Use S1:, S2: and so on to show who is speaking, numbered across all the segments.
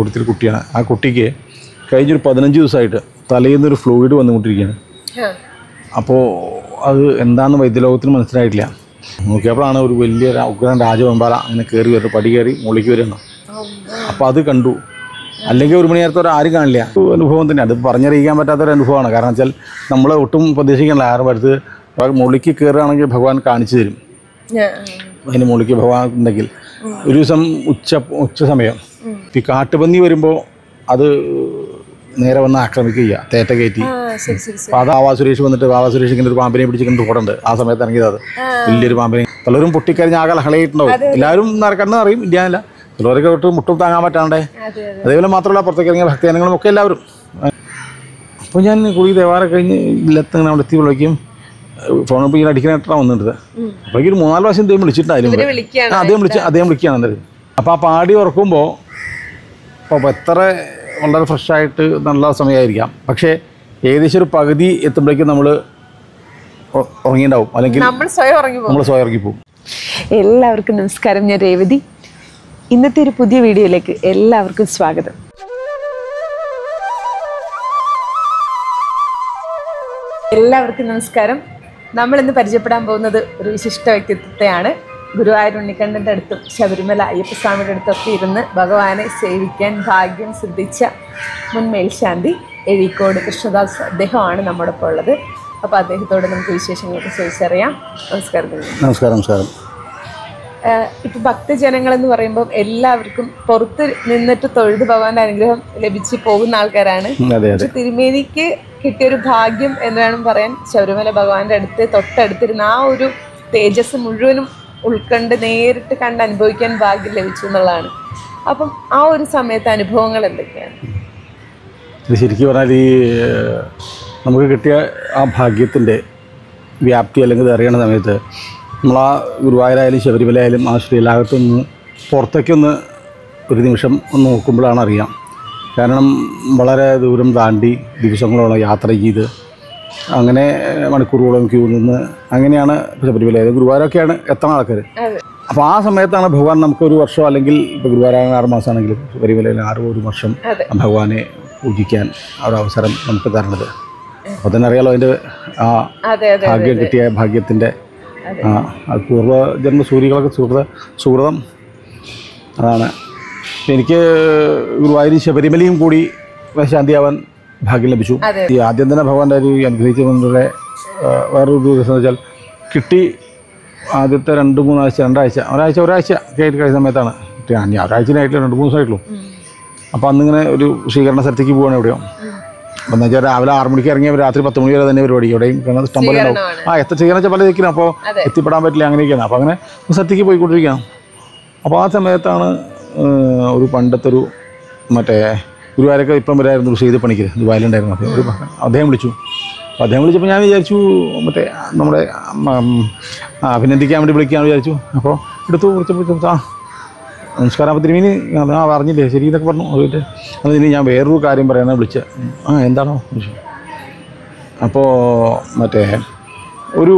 S1: കൊടുത്തൊരു കുട്ടിയാണ്. ആ കുട്ടിക്ക് കഴിഞ്ഞൊരു 15 ദിവസമായിട്ട് തലയിൽ നിന്നൊരു ഫ്ലൂയിഡ് വന്നുകൊണ്ടിരിക്കുകയാണ്. അപ്പോൾ അത് എന്താണെന്ന് വൈദ്യലോകത്തിന് മനസ്സിലായിട്ടില്ല. നോക്കിയപ്പോഴാണ് ഒരു വലിയ ഉഗ്രൻ രാജവെമ്പാല അങ്ങനെ കയറി വരുന്നത്, പടി കയറി മുകളിലേക്ക് വരുന്നു. അപ്പോൾ അത് കണ്ടു. അല്ലെങ്കിൽ 1 മണി നേരത്തെ ആരും കാണില്ല. അനുഭവം തന്നെ, അത് പറഞ്ഞറിയിക്കാൻ പറ്റാത്തൊരു അനുഭവമാണ്. കാരണം വെച്ചാൽ നമ്മൾ ഒട്ടും പ്രതീക്ഷിക്കണില്ല. ആരും അടുത്ത് മുകളിലേക്ക് കയറുകയാണെങ്കിൽ ഭഗവാൻ കാണിച്ചു തരും. അതിന് മുകളിലേക്ക് ഭഗവാൻ ഉണ്ടെങ്കിൽ ഒരു ദിവസം ഉച്ച സമയം ഈ കാട്ടുപന്നി വരുമ്പോൾ അത് നേരെ വന്ന് ആക്രമിക്കുക, തേറ്റ കയറ്റി. അപ്പോൾ അത് വാവാ സുരേഷ് വന്നിട്ട്, വാവാ സുരേഷ് ഇങ്ങനെ ഒരു പാമ്പിനെ പിടിച്ചിട്ട് ഓടുണ്ട്. ആ സമയത്ത് ഇറങ്ങിയത് അത് വലിയൊരു പാമ്പിനെ. പലരും പൊട്ടിക്കരിഞ്ഞ് ആകെ ലഹളയിട്ടുണ്ടാവും. എല്ലാവരും കണ്ണ് അറിയും, ഇല്ലാന്നില്ല. ചിലവരൊക്കെ തൊട്ട് മുട്ടും താങ്ങാൻ പറ്റാണ്ടേ. അതേപോലെ മാത്രമല്ല പുറത്തേക്ക് ഇറങ്ങിയ ഭക്തജനങ്ങളും ഒക്കെ എല്ലാവരും. അപ്പോൾ ഞാൻ കുളി ദേവാരം കഴിഞ്ഞ് ഇല്ലത്ത് അവിടെ എത്തി വിളിക്കും. ഫോൺ ഇപ്പോൾ ഇങ്ങനെ അടിക്കാനായിട്ടാണ് വന്നിട്ടത്. അപ്പോഴേക്കും ഒരു 3-4 പ്രാവശ്യം ഇദ്ദേഹം വിളിച്ചിട്ടുണ്ടായിരുന്നു. അദ്ദേഹം വിളിക്കുകയാണ് എന്നത്. അപ്പോൾ ആ പാടി ഉറക്കുമ്പോൾ അപ്പോൾ എത്ര വളരെ ഫ്രഷായിട്ട് നല്ല സമയമായിരിക്കാം. പക്ഷേ ഏകദേശം ഒരു പകുതി എത്തുമ്പോഴേക്കും നമ്മൾ ഉറങ്ങിയിട്ടുണ്ടാവും, അല്ലെങ്കിൽ നമ്മൾ സ്വയം ഇറങ്ങിപ്പോവും.
S2: എല്ലാവർക്കും നമസ്കാരം. ഞാൻ രേവതി. ഇന്നത്തെ ഒരു പുതിയ വീഡിയോയിലേക്ക് എല്ലാവർക്കും സ്വാഗതം. എല്ലാവർക്കും നമസ്കാരം. നമ്മൾ ഇന്ന് പരിചയപ്പെടാൻ പോകുന്നത് ഒരു വിശിഷ്ട വ്യക്തിത്വത്തെയാണ്. ഗുരുവായൂർ ഉണ്ണിക്കണ്ണൻ്റെ അടുത്തും ശബരിമല അയ്യപ്പസ്വാമിയുടെ അടുത്തൊക്കെ ഇരുന്ന് ഭഗവാനെ സേവിക്കാൻ ഭാഗ്യം സിദ്ധിച്ച മുൻ മേൽശാന്തി എഴീക്കോട് കൃഷ്ണദാസ് അദ്ദേഹമാണ് നമ്മോടൊപ്പം ഉള്ളത്. അപ്പോൾ അദ്ദേഹത്തോട് നമുക്ക് വിശേഷങ്ങളൊക്കെ ചോദിച്ചറിയാം.
S1: നമസ്കാരം.
S2: ഇപ്പോൾ ഭക്തജനങ്ങളെന്ന് പറയുമ്പോൾ എല്ലാവർക്കും പുറത്ത് നിന്നിട്ട് തൊഴുത് ഭഗവാന്റെ അനുഗ്രഹം ലഭിച്ച് പോകുന്ന ആൾക്കാരാണ്. പക്ഷെ തിരുമേനിക്ക് കിട്ടിയൊരു ഭാഗ്യം എന്ന് വേണം പറയാൻ. ശബരിമല ഭഗവാന്റെ അടുത്ത് തൊട്ടടുത്തിരുന്ന ആ ഒരു തേജസ് മുഴുവനും ഉൾക്കണ്ട് നേരിട്ട് കണ്ട് അനുഭവിക്കാൻ ഭാഗ്യം ലഭിച്ചു എന്നുള്ളതാണ്. അപ്പം ആ ഒരു സമയത്ത് അനുഭവങ്ങൾ എന്തൊക്കെയാണ്?
S1: ശരിക്കും പറഞ്ഞാൽ ഈ നമുക്ക് കിട്ടിയ ആ ഭാഗ്യത്തിൻ്റെ വ്യാപ്തി അല്ലെങ്കിൽ ഇത് അറിയണ സമയത്ത് നമ്മൾ ആ ഗുരുവായൂരായാലും ശബരിമലയായാലും ആ ശ്രീലാകത്തൊന്ന് പുറത്തേക്കൊന്ന് ഒരു നിമിഷം ഒന്ന് നോക്കുമ്പോഴാണ് അറിയാം. കാരണം വളരെ ദൂരം താണ്ടി ദിവസങ്ങളോളം യാത്ര ചെയ്ത് അങ്ങനെ മണിക്കൂറുകളോളം ക്യൂ നിന്ന് അങ്ങനെയാണ് ശബരിമലയായാലും ഗുരുവായൂരൊക്കെയാണ് എത്തണ ആൾക്കാർ. അപ്പോൾ ആ സമയത്താണ് ഭഗവാൻ നമുക്ക് ഒരു വർഷം, അല്ലെങ്കിൽ ഇപ്പോൾ ഗുരുവായൂർ 6 മാസമാണെങ്കിലും ശബരിമലയിൽ 1 വർഷം ഭഗവാനെ പൂജിക്കാൻ ആ ഒരു അവസരം നമുക്ക് തരണത്. അപ്പോൾ തന്നെ അറിയാലോ അതിൻ്റെ ആ ഭാഗ്യം കിട്ടിയ ഭാഗ്യത്തിൻ്റെ പൂർവ്വജന്മ സൂര്യകളൊക്കെ സുഹൃതം അതാണ്. എനിക്ക് ഗുരുവായൂർ ശബരിമലയും കൂടി ശാന്തിയാവാൻ ഭാഗ്യം ലഭിച്ചു. ഈ ആദ്യം തന്നെ ഭഗവാന്റെ ഒരു അനുഗ്രഹിച്ചതിൻ്റെ വേറൊരു ദിവസം വെച്ചാൽ കിട്ടി. ആദ്യത്തെ 2-3 ആഴ്ച, ഒരാഴ്ച കേട്ട് കഴിഞ്ഞ സമയത്താണ് കിട്ടി. ഒരാഴ്ചയിലായിട്ടില്ല, 2-3 ദിവസമായിട്ടുള്ളൂ. അപ്പോൾ അന്നിങ്ങനെ ഒരു സ്വീകരണ സ്ഥലത്തേക്ക് പോവാണ് എവിടെയോ. അപ്പോൾ എന്ന് വെച്ചാൽ രാവിലെ 6 മണിക്ക് ഇറങ്ങിയ രാത്രി 10 മണി വരെ തന്നെ പരിപാടി. എവിടെയും കിണർ ഇഷ്ടം പോലെ ഉണ്ടാവും. എത്ര സ്വീകരണം വെച്ചാൽ പല ഇരിക്കണം. അപ്പോൾ എത്തിപ്പെടാൻ പറ്റില്ല, അങ്ങനെയൊക്കെയാണ്. അപ്പോൾ അങ്ങനെ സ്ഥലത്തേക്ക് പോയിക്കൊണ്ടിരിക്കുകയാണ്. അപ്പോൾ ആ സമയത്താണ് ഒരു പണ്ടത്തൊരു മറ്റേ ഗുരുവായൂരൊക്കെ ഇപ്പം വരായിരുന്നു ചെയ്ത് പണിക്ക് ദുബായിലുണ്ടായിരുന്നു. ഒരു അദ്ദേഹം വിളിച്ചു. അപ്പോൾ അദ്ദേഹം വിളിച്ചപ്പോൾ ഞാൻ വിചാരിച്ചു മറ്റേ നമ്മുടെ അഭിനന്ദിക്കാൻ വേണ്ടി വിളിക്കാമെന്ന് വിചാരിച്ചു. അപ്പോൾ വിളിച്ചപ്പോൾ നമസ്കാരം. അപ്പോൾ തിരുമേനി പറഞ്ഞില്ലേ ശരി എന്നൊക്കെ പറഞ്ഞു. അതിന് ഞാൻ വേറൊരു കാര്യം പറയാനാണ് വിളിച്ചത്. എന്താണോ വിളിച്ചു. അപ്പോൾ മറ്റേ ഒരു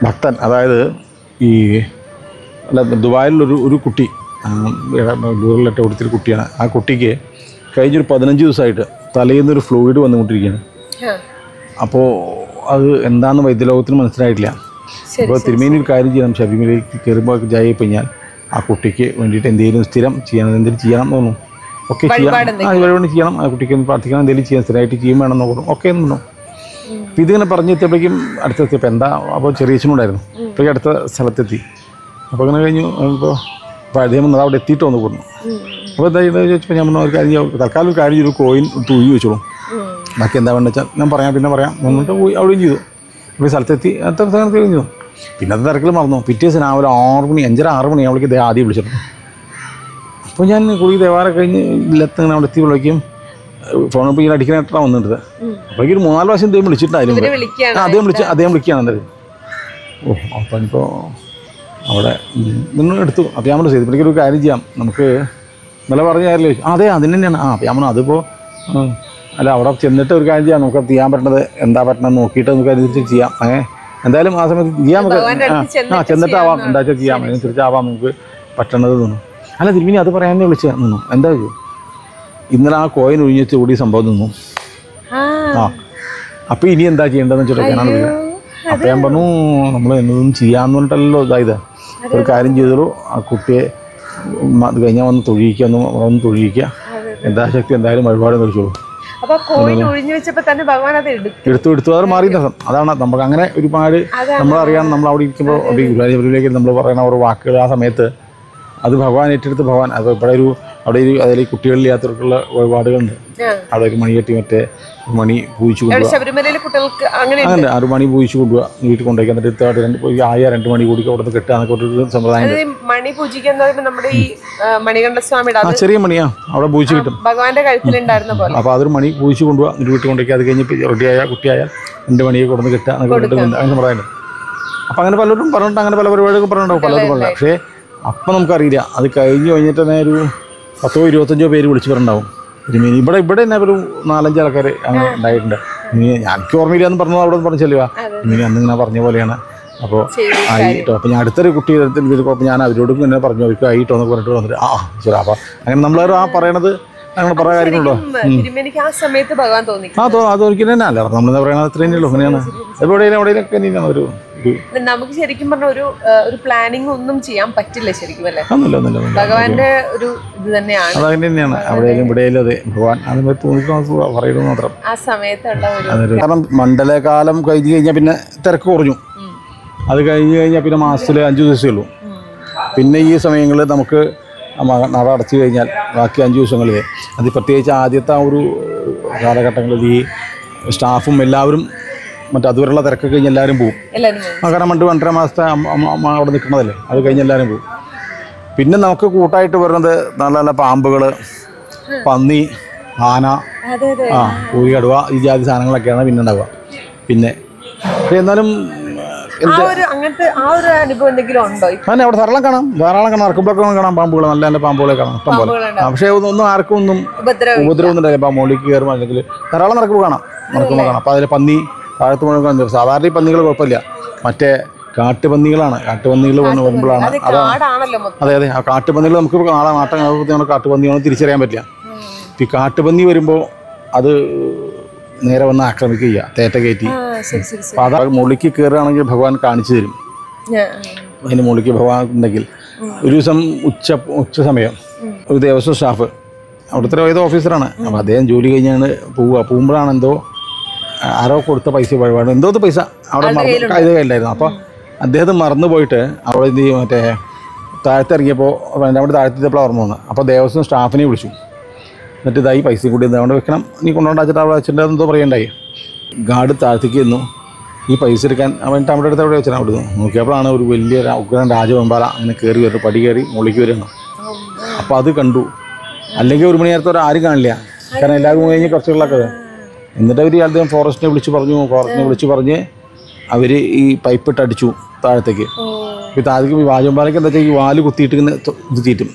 S1: ഭക്തൻ, അതായത് ഈ ദുബായിലൊരു കുട്ടി, ഡൂറിലിട്ട് കൊടുത്തൊരു കുട്ടിയാണ്. ആ കുട്ടിക്ക് കഴിഞ്ഞൊരു 15 ദിവസമായിട്ട് തലയിൽ നിന്നൊരു ഫ്ലൂയിഡ് വന്നുകൊണ്ടിരിക്കുകയാണ്. അപ്പോൾ അത് എന്താണെന്ന് വൈദ്യലോകത്തിന് മനസ്സിലായിട്ടില്ല. അപ്പോൾ തിരുമേനി ഒരു കാര്യം ചെയ്യണം, ശബരിമലയിലേക്ക് കയറുമ്പോൾ ജായി കഴിഞ്ഞാൽ ആ കുട്ടിക്ക് വേണ്ടിയിട്ട് എന്തെങ്കിലും സ്ഥിരം ചെയ്യണം, എന്തെങ്കിലും ചെയ്യണം എന്ന് തോന്നുന്നു. ഒക്കെ ചെയ്യാം, വഴിപാട് ചെയ്യണം, ആ കുട്ടിക്ക് ഒന്ന് പ്രാർത്ഥിക്കണം, എന്തെങ്കിലും ചെയ്യാൻ സ്ഥിരമായിട്ട് ചെയ്യും വേണമെന്ന് പറഞ്ഞു. ഒക്കെ എന്ന് പറഞ്ഞു. അപ്പോൾ ഇതിങ്ങനെ പറഞ്ഞെത്തിയപ്പോഴേക്കും അടുത്തെത്തിയപ്പോൾ എന്താ, അപ്പോൾ ചെറിയച്ഛനുണ്ടായിരുന്നു. അപ്പോഴേക്കും അടുത്ത സ്ഥലത്തെത്തി. അപ്പോൾ അങ്ങനെ കഴിഞ്ഞു. അപ്പോൾ അദ്ദേഹം അവിടെ എത്തിയിട്ട് വന്ന് പറഞ്ഞു. അപ്പോൾ എന്താ ചോദിച്ചപ്പോൾ ഞാൻ പറഞ്ഞു ഒരു കാര്യം, തൽക്കാലം ഒരു കാര്യം ഒരു കോയിൻ തൂങ്ങി വെച്ചോളൂ, ബാക്കി എന്താ വേണ്ടത് വെച്ചാൽ ഞാൻ പിന്നെ പറയാം എന്നിട്ട് പോയി അവിടെയും ചെയ്തു. അപ്പോൾ ഈ സ്ഥലത്തെത്തി അത്ര സ്ഥലത്ത് കഴിഞ്ഞു. പിന്നത്തെ തിരക്കിൽ മറന്നു. പിറ്റേ ദിവസം രാവിലെ 6 മണി 5:30-6 മണി അവൾക്ക് ഇദ്ദേഹം ആദ്യം വിളിച്ചിട്ടുണ്ട്. അപ്പോൾ ഞാൻ കുളി ദേവാരം കഴിഞ്ഞ് ഇല്ലത്ത് ഇങ്ങനെ അവിടെ എത്തി വിളിക്കും. ഫോൺ ഇപ്പോൾ ഇങ്ങനെ അടിക്കാനായിട്ടാണ് വന്നിട്ടത്. അപ്പോഴേക്കും ഒരു 3-4 പ്രാവശ്യം ഇദ്ദേഹം വിളിച്ചിട്ടുണ്ടായിരുന്നു. അദ്ദേഹം വിളിക്കുകയാണ് എന്തായാലും. അപ്പോൾ ഇപ്പോൾ അവിടെ നിന്ന് എടുത്തു. അപ്പോൾ ഞാൻ ചെയ്തു ഇപ്പോഴേക്കും ഒരു കാര്യം ചെയ്യാം, നമുക്ക് ഇന്നലെ പറഞ്ഞ കാര്യമില്ല. അതെ അതിന് തന്നെയാണ്. അപ്പോൾ ഞാൻ അതിപ്പോൾ അല്ല അവിടെ ചെന്നിട്ട് ഒരു കാര്യം ചെയ്യാം, നമുക്ക് ചെയ്യാൻ പറ്റുന്നത് എന്താ പറ്റണമെന്ന് നോക്കിയിട്ട് നമുക്ക് അതിനനുസരിച്ച് ചെയ്യാം. എന്തായാലും ആ സമയത്ത് ചെയ്യാം, നമുക്ക് ചെന്നിട്ടാവാം, എന്താ വെച്ചാൽ ചെയ്യാം, അതിനനുസരിച്ചാവാം നമുക്ക് പറ്റണത് തോന്നും. അല്ല തിരുമേനി അത് പറയാനേ വിളിച്ച നിന്നു. എന്താ ഇന്നലെ ആ കോയിൻ ഒഴിഞ്ഞിട്ട് കൂടി സംഭവം നിന്നു. ആ അപ്പം ഇനി എന്താ ചെയ്യേണ്ടതെന്ന് വെച്ചിട്ടൊക്കെയാണ് വിളിച്ചത്. അപ്പം ഞാൻ പറഞ്ഞു നമ്മൾ എന്നതും ചെയ്യാമെന്ന് പറഞ്ഞിട്ടല്ലോ ഇതായത് ഒരു കാര്യം ചെയ്തോളൂ, ആ കുട്ടിയെ അത് കഴിഞ്ഞാൽ വന്ന് തൊഴിയിക്കുക, തൊഴിയിക്കുക, എന്താ ശക്തി എന്തായാലും വഴിപാട് കഴിച്ചോളൂ. എടുത്തു അത് മാറി നിർത്തും. അതാണ് നമുക്ക് അങ്ങനെ ഒരുപാട് നമ്മളറിയാം. നമ്മൾ അവിടെ ഇരിക്കുമ്പോൾ ഗുരുവായൂരിലേക്ക് നമ്മൾ പറയുന്ന ഓരോ വാക്കുകൾ ആ സമയത്ത് അത് ഭഗവാൻ ഏറ്റെടുത്ത് ഭഗവാൻ അത് ഇവിടെ അവിടെ അതിൽ കുട്ടികളില്ലാത്തവർക്കുള്ള വഴിപാടുകളുണ്ട്. അവിടെ ഒരു മണി കെട്ടി മറ്റേ മണി പൂജിച്ചു കൊണ്ടുപോകുക, അങ്ങനെ 6 മണി പൂജിച്ചു കൊണ്ടുപോകുക, വീട്ടിൽ കൊണ്ടുപോയി എന്നിട്ട് 2 മണി കൂടി അവിടെ നിന്ന് കെട്ടുക എന്നൊക്കെ ഒരു സമ്പ്രദായം. ചെറിയ മണിയാ അവിടെ പൂജിച്ച് കിട്ടും. അപ്പോൾ അതൊരു മണി പൂജിച്ചു കൊണ്ടുപോകുക, വീട്ടിൽ കൊണ്ടുപോയി അത് കഴിഞ്ഞ് റെഡിയായ കുട്ടിയായാൽ 2 മണിയൊക്കെ കൊടുന്ന് കെട്ടുക എന്നൊക്കെ കിട്ടുന്നുണ്ട്. അങ്ങനെ സമ്പ്രദായം. അപ്പം അങ്ങനെ പലരും പറഞ്ഞിട്ട് അങ്ങനെ പല പരിപാടികളും പറഞ്ഞിട്ടുണ്ടാവും, പലരും പറഞ്ഞില്ല. പക്ഷേ അപ്പം നമുക്കറിയില്ല. അത് കഴിഞ്ഞിട്ട് തന്നെ ഒരു 10-25 പേര് വിളിച്ച് പറഞ്ഞിട്ടുണ്ടാവും. ഇവിടെ തന്നെ ഒരു 4-5 ആൾക്കാർ അങ്ങനെ ഉണ്ടായിട്ടുണ്ട്. എനിക്ക് ഓർമ്മയില്ല എന്ന് പറഞ്ഞത് അവിടെ പറഞ്ഞു ചെല്ലുക. അന്നിങ്ങനെ പറഞ്ഞ പോലെയാണ്. അപ്പോൾ ആയിട്ടോ. അപ്പോൾ ഞാൻ അടുത്തൊരു കുട്ടിയുടെ അടുത്ത് ഞാൻ അവരോടും ഇങ്ങനെ പറഞ്ഞു, അവർക്ക് ആയിട്ടോ എന്ന് പറഞ്ഞിട്ട് വന്നിട്ട് ശരി. അപ്പോൾ അങ്ങനെ നമ്മളൊരു പറയണത് അങ്ങനെ പറയാൻ കാര്യങ്ങളുണ്ടോ? അതൊരിക്കലും തന്നെ അല്ല നമ്മളെന്താ പറയണത്, അത്ര തന്നെയുള്ളൂ. അങ്ങനെയാണ് എവിടെയൊക്കെ തന്നെയാണ് ഒരു
S2: നമുക്ക് ശരിക്കും പറഞ്ഞ ഒരു പ്ലാനിങ് ഒന്നും ചെയ്യാൻ പറ്റില്ല ശരിക്കും അല്ലേ? ഭഗവാന്റെ ഒരു ഇത് തന്നെയാണ്.
S1: അതങ്ങനെയാണ് അവിടെയും ഇവിടെയും. അതെ ഭഗവാൻ അതിനെ പറയുന്നത് മാത്രം
S2: ആ സമയത്തുള്ള
S1: കാരണം മണ്ഡലകാലം കഴിഞ്ഞ് കഴിഞ്ഞാൽ പിന്നെ തിരക്ക് കുറഞ്ഞു. അത് കഴിഞ്ഞ് കഴിഞ്ഞാൽ പിന്നെ മാസത്തിൽ 5 ദിവസമേ ഉള്ളൂ. പിന്നെ ഈ സമയങ്ങളിൽ നമുക്ക് നട അടച്ചു കഴിഞ്ഞാൽ ബാക്കി 5 ദിവസങ്ങളിൽ അത് പ്രത്യേകിച്ച് ആദ്യത്തെ ആ ഒരു കാലഘട്ടങ്ങളിൽ ഈ സ്റ്റാഫും എല്ലാവരും അതുവരെയുള്ള തിരക്കൊക്കെ കഴിഞ്ഞ് എല്ലാവരും പോകും. കാരണം 2-2.5 മാസത്തെ അവിടെ നിൽക്കണതല്ലേ, അത് കഴിഞ്ഞ് എല്ലാവരും പോകും. പിന്നെ നമുക്ക് കൂട്ടായിട്ട് വരുന്നത് നല്ല നല്ല പാമ്പുകൾ, പന്നി, ആന, കോഴി, കടുവ, ഈ ജാതി സാധനങ്ങളൊക്കെയാണ് പിന്നെ ഉണ്ടാവുക. പിന്നെ എന്നാലും അങ്ങനെ അവിടെ ധാരാളം കാണാം ഇറക്കുമ്പോഴൊക്കെ കാണാം പാമ്പുകൾ, നല്ല നല്ല പാമ്പുകളെ കാണാം ഇഷ്ടം പോലെ. പക്ഷേ ഒന്നും ആർക്കും ഒന്നും ഉപദ്രവം ഉണ്ടായില്ല. അപ്പോൾ മുകളിലേക്ക് കയറുമ്പോൾ അല്ലെങ്കിൽ ധാരാളം നടക്കുമ്പോൾ കാണാം. അപ്പോൾ അതിൽ പന്നി താഴത്ത് മുഴുവൻ സാധാരണ ഈ പന്നികൾ കുഴപ്പമില്ല. മറ്റേ കാട്ടുപന്നികളാണ്. കാട്ടുപന്നികൾ വരുമ്പോഴാണ് അതെ ആ കാട്ടുപന്നികൾ നമുക്ക് നാട്ടം കാട്ടുപന്നികളൊന്നും തിരിച്ചറിയാൻ പറ്റില്ല. ഈ കാട്ടുപന്നി വരുമ്പോൾ അത് നേരെ വന്ന് ആക്രമിക്കുക, തേറ്റ കയറ്റി. അപ്പോൾ അത് മുകളിലേക്ക് കയറുകയാണെങ്കിൽ ഭഗവാൻ കാണിച്ചു തരും. അതിന് മുകളിലേക്ക് ഭഗവാൻ ഉണ്ടെങ്കിൽ ഒരു ദിവസം ഉച്ച സമയം ഒരു ദേവസ്വം സ്റ്റാഫ് അവിടുത്തെ ഏതോ ഓഫീസറാണ്. അപ്പോൾ അദ്ദേഹം ജോലി കഴിഞ്ഞാണ് പോകുമ്പോഴാണ് എന്തോ ആരോ കൊടുത്ത പൈസ വഴിപാട് എന്തോ പൈസ അവിടെ കയ്യിലായിരുന്നു. അപ്പോൾ അദ്ദേഹം മറന്നു പോയിട്ട് അവിടെ എന്ത് ചെയ്യും, മറ്റേ താഴത്തിറങ്ങിയപ്പോൾ അവിടെ താഴത്തെത്തിയപ്പോൾ ഓർമ്മ വന്നു. അപ്പോൾ ദേവസ്വം സ്റ്റാഫിനെ വിളിച്ചു. എന്നിട്ട് ഇതായി പൈസ കൂടി അവിടെ വെക്കണം, നീ കൊണ്ടുകൊണ്ടാച്ചിട്ട് അവിടെ വെച്ചിട്ട് എന്തോ പറയണ്ടായി. ഗാർഡ് താഴത്തേക്ക് ചെന്നു ഈ പൈസ എടുക്കാൻ അവൻ നമ്മുടെ അടുത്ത് അവിടെ വെച്ചാൽ അവിടെ നോക്കിയപ്പോഴാണ് ഒരു വലിയ ഉഗ്രൻ രാജവെമ്പാല അങ്ങനെ കയറി വരുന്നു, പടി കയറി മുകളിലേക്ക് വരണം. അപ്പോൾ അത് കണ്ടു. അല്ലെങ്കിൽ 1 മണി നേരത്തെ ആരും കാണില്ല, കാരണം എല്ലാവരും കഴിഞ്ഞ് കുറച്ചുകളൊക്കെ. എന്നിട്ട് അവർ അദ്ദേഹം ഫോറസ്റ്റിനെ വിളിച്ച് പറഞ്ഞ് അവർ ഈ പൈപ്പിട്ട് അടിച്ചു താഴത്തേക്ക്. ഈ താഴത്തേക്ക് വാജമ്പാലയ്ക്ക് എന്താ വെച്ചാൽ ഈ വാല് കുത്തിയിട്ട് ഇങ്ങനെ ഇത് തീറ്റും.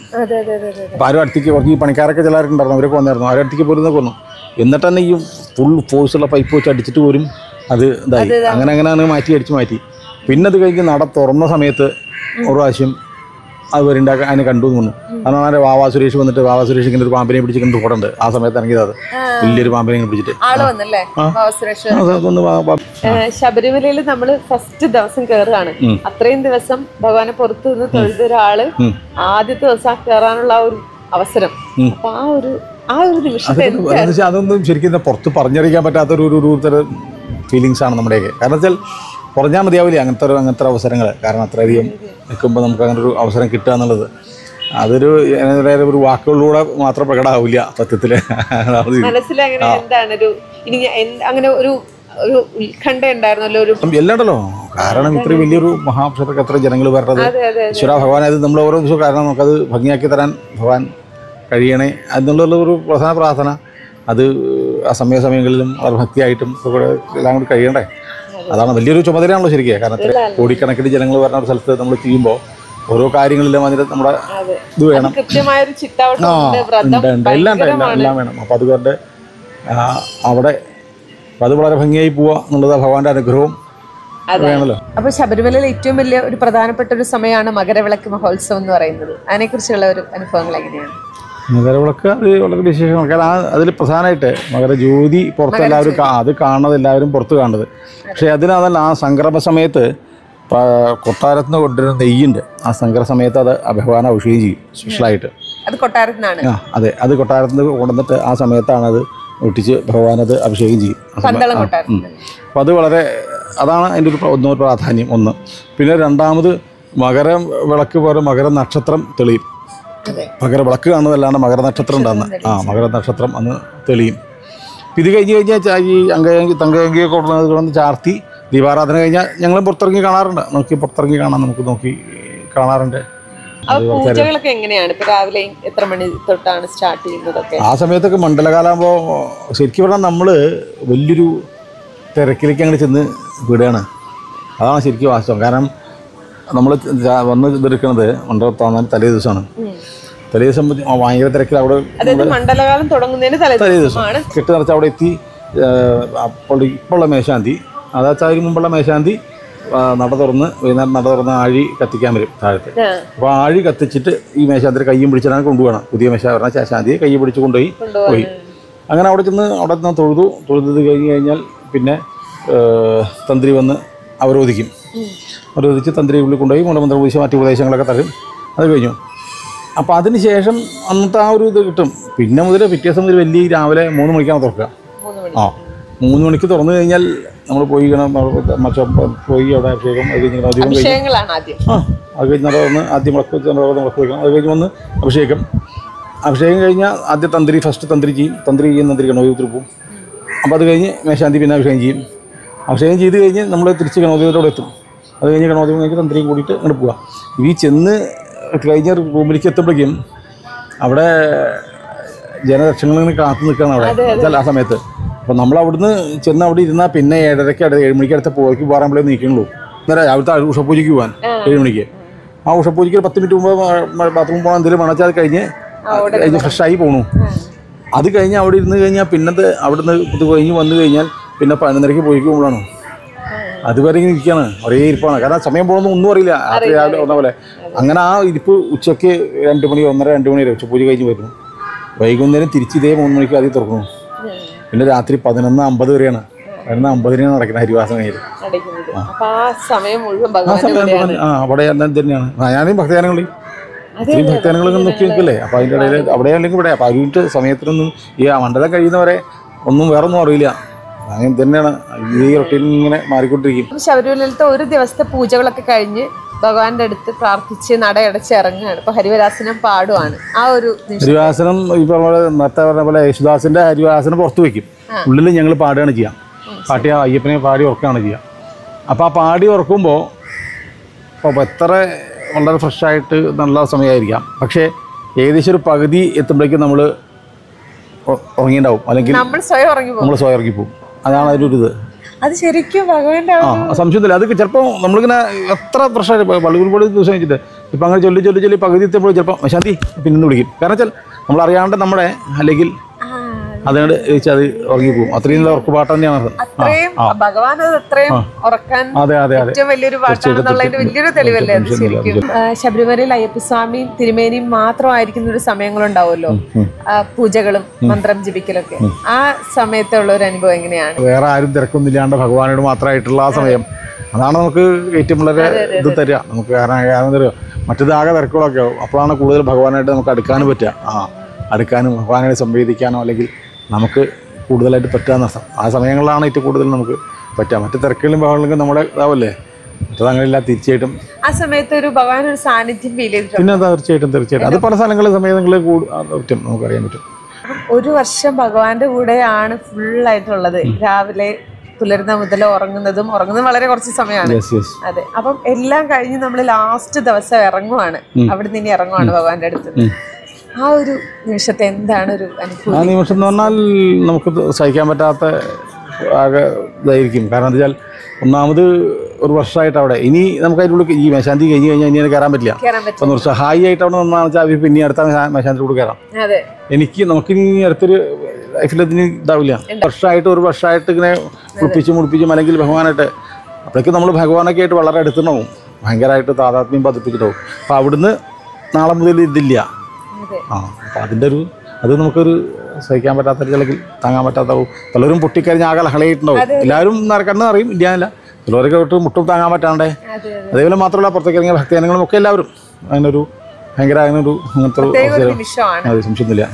S1: അപ്പോൾ ആരും അടുത്തേക്ക് കുറച്ച് ഈ പണിക്കാരൊക്കെ ചിലർക്ക് ഉണ്ടായിരുന്നു, അവരൊക്കെ വന്നായിരുന്നു. അവരുടെ അടുത്തേക്ക് പോരുന്ന കൊന്നു. എന്നിട്ട് തന്നെ ഈ ഫുൾ ഫോഴ്സുള്ള പൈപ്പ് വെച്ച് അടിച്ചിട്ട് പോരും അത് ഇതായി. അങ്ങനെ മാറ്റി. പിന്നെ അത് കഴിഞ്ഞ് നട തുറന്ന സമയത്ത് ഒരു പ്രാവശ്യം അത് വരുണ്ടാക്കാൻ അതിനെ കണ്ടു എന്ന് പറഞ്ഞു. കാരണം വാവാ സുരേഷ് വന്നിട്ട് വാവാ സുരേഷ് ഇങ്ങനെ ഒരു പാമ്പിനെ പിടിച്ചിട്ട് ഫോട്ടുണ്ട്. ആ സമയത്ത് ഇറങ്ങിയത് അത് വലിയൊരു പാമ്പിനെ പിടിച്ചിട്ട്.
S2: ശബരിമലയിൽ നമ്മള് ഫസ്റ്റ് ദിവസം കയറുകയാണ്. അത്രയും ദിവസം ഭഗവാനെ പുറത്തു നിന്ന് തൊഴുത ഒരാള് ആദ്യത്തെ ദിവസം കയറാനുള്ള ആ ഒരു അവസരം, അപ്പൊ ആ ഒരു നിമിഷത്തെ
S1: അതൊന്നും ശരിക്കും പുറത്ത് പറഞ്ഞറിയിക്കാൻ പറ്റാത്തൊരു തരം ഫീലിങ്സ് ആണ് നമ്മുടെയൊക്കെ. കാരണം വെച്ചാൽ പറഞ്ഞാൽ മതിയാവില്ല അങ്ങനത്തെ അവസരങ്ങൾ. കാരണം അത്രയധികം നിൽക്കുമ്പോൾ നമുക്ക് അങ്ങനെ ഒരു അവസരം കിട്ടുക എന്നുള്ളത് അതൊരു ഒരു വാക്കുകളിലൂടെ മാത്രം പ്രകടമാവില്ല സത്യത്തിൽ. എല്ലാണ്ടല്ലോ. കാരണം ഇത്രയും വലിയൊരു മഹാക്ഷേത്രത്തിൽ എത്ര ജനങ്ങൾ വരണത് ഈശ്വര ഭഗവാൻ. അത് നമ്മൾ ഓരോ ദിവസവും കാരണം നമുക്കത് ഭംഗിയാക്കി തരാൻ ഭഗവാൻ കഴിയണേ എന്നുള്ള ഒരു പ്രധാന പ്രാർത്ഥന. അത് ആ സമയങ്ങളിലും വളരെ ഭക്തിയായിട്ടും എല്ലാം കൂടി കഴിയണ്ടേ. അതാണ് വലിയൊരു ചുമതലയാണല്ലോ ശരിക്കും. കാരണം കോടിക്കണക്കിന് ജനങ്ങൾ വരുന്ന ഒരു സ്ഥലത്ത് നമ്മൾ ചെയ്യുമ്പോൾ ഓരോ കാര്യങ്ങളിലും അതിന് നമ്മുടെ ഇത് വേണം, എല്ലാം വേണം. അപ്പം അതുകൊണ്ട് അവിടെ അത് വളരെ ഭംഗിയായി പോവുക എന്നുള്ളത് ഭഗവാന്റെ അനുഗ്രഹവും വേണമല്ലോ.
S2: അപ്പൊ ശബരിമലയിൽ ഏറ്റവും വലിയ ഒരു പ്രധാനപ്പെട്ട ഒരു സമയമാണ് മകരവിളക്ക് മഹോത്സവം എന്ന് പറയുന്നത്. അതിനെക്കുറിച്ചുള്ള ഒരു അനുഭവങ്ങൾ എങ്ങനെയാണ്?
S1: മകരവിളക്ക് അത് വളരെ വിശേഷമാണ്. കാരണം അതിൽ പ്രധാനമായിട്ട് മകരജ്യോതി പുറത്ത് എല്ലാവരും അത് കാണുന്നത്, എല്ലാവരും പുറത്ത് കാണുന്നത്. പക്ഷേ അതിനതല്ല, ആ സംക്രമ സമയത്ത് കൊട്ടാരത്തിൽ നിന്ന് കൊണ്ടുവരുന്ന നെയ്യുണ്ട്. ആ സംക്രമ സമയത്ത് അത് ഭഗവാൻ അഭിഷേകം ചെയ്യും സ്പെഷ്യലായിട്ട്.
S2: അത് കൊട്ടാരത്തിനാണ്.
S1: അതെ, അത് കൊട്ടാരത്തിൽ നിന്ന് കൊണ്ടുവന്നിട്ട് ആ സമയത്താണ് അത് ഒട്ടിച്ച് ഭഗവാൻ അത് അഭിഷേകം ചെയ്യും. അപ്പോൾ അത് വളരെ, അതാണ് അതിൻ്റെ ഒരു പ്രാധാന്യം ഒന്ന്. പിന്നെ രണ്ടാമത് മകര വിളക്ക് പോലെ മകര നക്ഷത്രം തെളിയും. മകര വിളക്ക് കാണുന്നതല്ലാണ്ട് മകര നക്ഷത്രം ഉണ്ടാകുന്ന മകര നക്ഷത്രം അന്ന് തെളിയും. ഇത് കഴിഞ്ഞ് കഴിഞ്ഞാൽ ഈ തങ്കയങ്കിയൊക്കെ കൊണ്ടുവന്ന് ചാർത്തി ദീപാരാധന കഴിഞ്ഞാൽ ഞങ്ങൾ പുറത്തിറങ്ങി കാണാറുണ്ട്. പുറത്തിറങ്ങി കാണാൻ നമുക്ക് കാണാറുണ്ട്.
S2: പൂജകളൊക്കെ എങ്ങനെയാണ്? ഇപ്പൊ രാവിലെ എത്ര മണി തൊട്ടാണ് സ്റ്റാർട്ട് ചെയ്യുന്നതൊക്കെ?
S1: ആ സമയത്തൊക്കെ മണ്ഡലകാലാകുമ്പോൾ ശരിക്കും പറഞ്ഞാൽ നമ്മൾ വലിയൊരു തിരക്കിലേക്ക് അങ്ങോട്ട് ചെന്ന് വിടുകയാണ്. അതാണ് ശരിക്കും വാസ്തവം. കാരണം നമ്മൾ വന്ന് ഇതെടുക്കുന്നത് മണ്ഡലത്താൻ തലേ ദിവസമാണ്. തലേ ദിവസം ഭയങ്കര തിരക്കിൽ അവിടെ
S2: മണ്ഡലകാലം തുടങ്ങുന്നതിന് തലേ ദിവസം
S1: കെട്ട് നിറച്ച് അവിടെ എത്തി. അപ്പോൾ ഇപ്പോഴുള്ള മേശാന്തി, അതിന് മുമ്പുള്ള മേശാന്തി നട തുറന്ന് വൈകുന്നേരം നട തുറന്ന് ആഴി കത്തിക്കാൻ വരും താഴത്ത്. അപ്പോൾ ആഴി കത്തിച്ചിട്ട് ഈ മേശാന്തിയുടെ കയ്യും പിടിച്ചിട്ടാണ് കൊണ്ടുപോകണം. പുതിയ മേശ പറഞ്ഞ ശാന്തിയെ കയ്യെ പിടിച്ച് പോയി. അങ്ങനെ അവിടെ നിന്ന് തൊഴുത് കഴിഞ്ഞ് കഴിഞ്ഞാൽ പിന്നെ തന്ത്രി വന്ന് അവരോധിച്ച് തന്ത്രി ഉള്ളിൽ കൊണ്ടുപോയി മൂലമന്ത്രം ഉപദേശം മറ്റു ഉപദേശങ്ങളൊക്കെ തരും. അത് കഴിഞ്ഞു. അപ്പോൾ അതിന് ശേഷം അന്നത്തെ ആ ഒരു ഇത് കിട്ടും. പിന്നെ മുതൽ പിറ്റേ ദിവസം മുതൽ വലിയ രാവിലെ 3 മണിക്കാണ് തുറക്കുക. 3 മണിക്ക് തുറന്നു കഴിഞ്ഞാൽ നമ്മൾ പോയി പോയി അവിടെ അഭിഷേകം അത് കഴിഞ്ഞ് അത് കഴിഞ്ഞ് നടന്ന് ആദ്യം വിളക്ക് വയ്ക്കണം. അത് കഴിഞ്ഞ് വന്ന് അഭിഷേകം കഴിഞ്ഞാൽ ആദ്യം ഫസ്റ്റ് തന്ത്രി ചെയ്യും. തന്ത്രി ഗണപതിപുരത്തിൽ പോകും. അപ്പോൾ അത് കഴിഞ്ഞ് മേശാന്തി പിന്നെ അഭിഷേകം ചെയ്യും. അഭിഷേകം ചെയ്ത് കഴിഞ്ഞ് നമ്മൾ തിരിച്ച് ഗണപതിപുരത്തോടെ എത്തും. അത് കഴിഞ്ഞ് ഗണപതിപുരം കഴിഞ്ഞ് തന്ത്രിയും കൂടിയിട്ട് അങ്ങോട്ട് പോവുക. ഈ ചെന്ന് കഴിഞ്ഞ റൂമിലേക്ക് എത്തുമ്പോഴേക്കും അവിടെ ജനലക്ഷങ്ങളിങ്ങനെ കാത്തു നിൽക്കുകയാണ് അവിടെ ആ സമയത്ത്. അപ്പോൾ നമ്മൾ അവിടുന്ന് ചെന്ന് അവിടെ ഇരുന്നാൽ പിന്നെ 7:30 7 മണിക്ക് അടുത്ത പോയിക്ക് പോകാറുമ്പോഴേ നീക്കണുള്ളൂ. അന്നേരം രാവിലത്തെ ഉഷപ്പൂജയ്ക്ക് പോകാൻ 7 മണിക്ക്. ആ ഉഷപ്പൂജയ്ക്ക് 10 മിനിറ്റ് മുമ്പ് ബാത്റൂം പോകാൻ എന്തെങ്കിലും മണച്ചാൽ കഴിഞ്ഞ് ഫ്രഷായി പോകണു. അത് കഴിഞ്ഞ് അവിടെ ഇരുന്ന് കഴിഞ്ഞാൽ പിന്നത്തെ അവിടുന്ന് ഇത് കഴിഞ്ഞ് വന്നു കഴിഞ്ഞാൽ പിന്നെ 11:30 പോയിക്ക് പോകുമ്പോഴാണ്. അതുവരെ ഇങ്ങനെ ഇരിക്കുകയാണ്, ഒരേ ഇരിപ്പാണ്. കാരണം സമയം പോകുന്ന ഒന്നും അറിയില്ല. രാവിലെ വന്ന പോലെ അങ്ങനെ ആ ഇരിപ്പ് ഉച്ചയ്ക്ക് 2 മണി 1:30 2 മണി വരെ ഉച്ചപൂജ കഴിഞ്ഞ് വരുന്നു. വൈകുന്നേരം തിരിച്ച് ഇതേ 3 മണിക്ക് ആദ്യം തുറക്കുന്നു. പിന്നെ രാത്രി 11:50 വരെയാണ്. 11:50 നടക്കുന്നത് ഹരിവാസം കഴിഞ്ഞത്. അവിടെ തന്നെയാണ്. ഞാനും ഭക്തജനങ്ങളിൽ ഇത്രയും ഭക്തജനങ്ങളൊക്കെ നോക്കി നിൽക്കില്ലേ. അപ്പോൾ അതിൻ്റെ ഇടയിൽ അവിടെ അല്ലെങ്കിൽ ഇവിടെ. അപ്പോൾ അതിട്ട് സമയത്തിനൊന്നും ഈ മണ്ഡലം കഴിയുന്നവരെ ഒന്നും വേറൊന്നും അറിയില്ല. അങ്ങനെ തന്നെയാണ് ഈ റൊട്ടീൻ ഇങ്ങനെ മാറിക്കൊണ്ടിരിക്കും.
S2: ശബരിമലയിലത്തെ ഒരു ദിവസത്തെ പൂജകളൊക്കെ കഴിഞ്ഞ് ഭഗവാന്റെ അടുത്ത് പ്രാർത്ഥിച്ച് നടയടച്ച് ഇറങ്ങുകയാണ്. ഇപ്പൊ ഹരിവരാസനം പാടുവാണ്. ആ ഒരു
S1: ഹരിവാസനം ഇപ്പൊ നേരത്തെ പറഞ്ഞ പോലെ യേശുദാസിന്റെ ഹരിവാസനം പുറത്ത് വെക്കും. ഉള്ളിൽ ഞങ്ങൾ പാടുകയാണ് ചെയ്യാം. പാട്ടിയ അയ്യപ്പനെ പാടി ഉറക്കുകയാണ് ചെയ്യുക. അപ്പോൾ ആ പാടി ഉറക്കുമ്പോൾ അപ്പോൾ എത്ര വളരെ ഫ്രഷായിട്ട് നല്ല സമയമായിരിക്കാം. പക്ഷേ ഏകദേശം ഒരു പകുതി എത്തുമ്പോഴേക്കും നമ്മൾ ഉറങ്ങിയിട്ടുണ്ടാവും. അല്ലെങ്കിൽ നമ്മൾ സ്വയം ഇറങ്ങിപ്പോവും. അതാണ് അതിൻ്റെ ഇത്.
S2: അത് ശരിക്കും ഭഗവാന്റെ
S1: സംശയത്തില്ല. അത് ചിലപ്പോൾ നമ്മളിങ്ങനെ എത്ര പ്രശ്നമായിട്ട് പള്ളിക്കുരുപാട് ദിവസം വെച്ചിട്ട് ഇപ്പം അങ്ങനെ ചൊല്ലി പകുതി എത്തുമ്പോൾ ചിലപ്പോൾ ശാന്തി പിന്നെ വിളിക്കും. കാരണം വെച്ചാൽ നമ്മളറിയാണ്ട് നമ്മുടെ അല്ലെങ്കിൽ അതിനോട് അത് ഉറങ്ങിപ്പോകും. അത്രയും ഉറക്കു പാട്ട് തന്നെയാണ്.
S2: ശബരിമലയിൽ അയ്യപ്പസ്വാമിയും തിരുമേനിയും മാത്രമായിരിക്കുന്ന ഒരു സമയങ്ങളുണ്ടാവുമല്ലോ, പൂജകളും മന്ത്രം ജപിക്കലൊക്കെ. ആ സമയത്തുള്ള ഒരു അനുഭവം എങ്ങനെയാണ്?
S1: വേറെ ആരും തിരക്കൊന്നുമില്ലാണ്ട് ഭഗവാനോട് മാത്രമായിട്ടുള്ള ആ സമയം, അതാണ് നമുക്ക് ഏറ്റവും വളരെ ഇത് തരിക നമുക്ക്. കാരണം തരിക മറ്റേതാകെ തിരക്കുകളൊക്കെ ആവും. അപ്പോഴാണ് കൂടുതൽ ഭഗവാനായിട്ട് നമുക്ക് അടുക്കാനും പറ്റുക. അടുക്കാനും ഭഗവാനായിട്ട് സംവേദിക്കാനോ അല്ലെങ്കിൽ നമുക്ക് കൂടുതലായിട്ട് പറ്റാമെന്ന ആ സമയങ്ങളിലാണ് ഏറ്റവും കൂടുതൽ നമുക്ക് പറ്റുക. മറ്റു തിരക്കുകളും ബഹളങ്ങളും നമ്മുടെ ഇതാവല്ലേ. മറ്റതങ്ങനെയില്ല. തീർച്ചയായിട്ടും
S2: ആ സമയത്ത് ഒരു ഭഗവാൻ ഒരു സാന്നിധ്യം ഫീൽ ചെയ്തിട്ടുണ്ട്.
S1: പിന്നെ തീർച്ചയായിട്ടും അത് പല സ്ഥലങ്ങളിൽ സമയങ്ങളിൽ പറ്റും, നമുക്കറിയാൻ പറ്റും.
S2: 1 വർഷം ഭഗവാന്റെ കൂടെയാണ് ഫുള്ളായിട്ടുള്ളത്. രാവിലെ പുലരുന്ന മുതൽ ഉറങ്ങുന്നതും വളരെ കുറച്ച് സമയമാണ്. അതെ. അപ്പം എല്ലാം കഴിഞ്ഞ് നമ്മൾ ലാസ്റ്റ് ദിവസം ഇറങ്ങുവാണ്. അവിടെ നിന്ന് ഇറങ്ങുവാണ് ഭഗവാന്റെ അടുത്ത്. ആ ഒരു നിമിഷത്തെ എന്താണ് ഒരു അനുഭവം?
S1: ആ നിമിഷം എന്ന് പറഞ്ഞാൽ നമുക്ക് സഹിക്കാൻ പറ്റാത്ത ആകെ ഇതായിരിക്കും. കാരണം എന്താ വെച്ചാൽ ഒന്നാമത് 1 വർഷമായിട്ട് അവിടെ ഇനി നമുക്ക് അതിൻ്റെ ഉള്ളിൽ ഈ മേശാന്തി കഴിഞ്ഞ് കഴിഞ്ഞാൽ ഇനി കയറാൻ പറ്റില്ല. അപ്പം ഒരു സഹായിയായിട്ട് അവിടെ നിന്നാണെന്ന് വെച്ചാൽ അവർ പിന്നെ അടുത്ത മേശാന്തി കൂടെ കയറാം. നമുക്കിനി അടുത്തൊരു ലൈഫിൽ അതിന് ഇതാവില്ല. 1 വർഷമായിട്ട് ഇങ്ങനെ മുടിപ്പിച്ച് അല്ലെങ്കിൽ ഭഗവാനായിട്ട് അപ്പോഴേക്കും നമ്മൾ ഭഗവാനൊക്കെ ആയിട്ട് വളരെ അടുത്തുണ്ടാവും, ഭയങ്കരമായിട്ട് താതാത്മ്യം പതിപ്പിച്ചിട്ടാവും. അപ്പോൾ അവിടുന്ന് നാളെ മുതൽ ഇതില്ല. അപ്പോൾ അതിൻ്റെ അത് നമുക്കൊരു സഹിക്കാൻ പറ്റാത്ത അല്ലെങ്കിൽ താങ്ങാൻ പറ്റാത്താവും. പലരും പൊട്ടിക്കഴിഞ്ഞ് ആകെ ലഹളയായിട്ടുണ്ടാവും. എല്ലാവരും കണ്ണ് അറിയും ഇല്ലാന്നില്ല, ചിലവരൊക്കെ വിട്ട് മുട്ടും താങ്ങാൻ പറ്റാണ്ടേ. അതേപോലെ മാത്രമല്ല പുറത്തേക്ക് ഇറങ്ങിയ ഭക്തജനങ്ങളും ഒക്കെ എല്ലാവരും അതിനൊരു ഭയങ്കര അങ്ങനത്തെ ഒരു സംശയമൊന്നുമില്ല.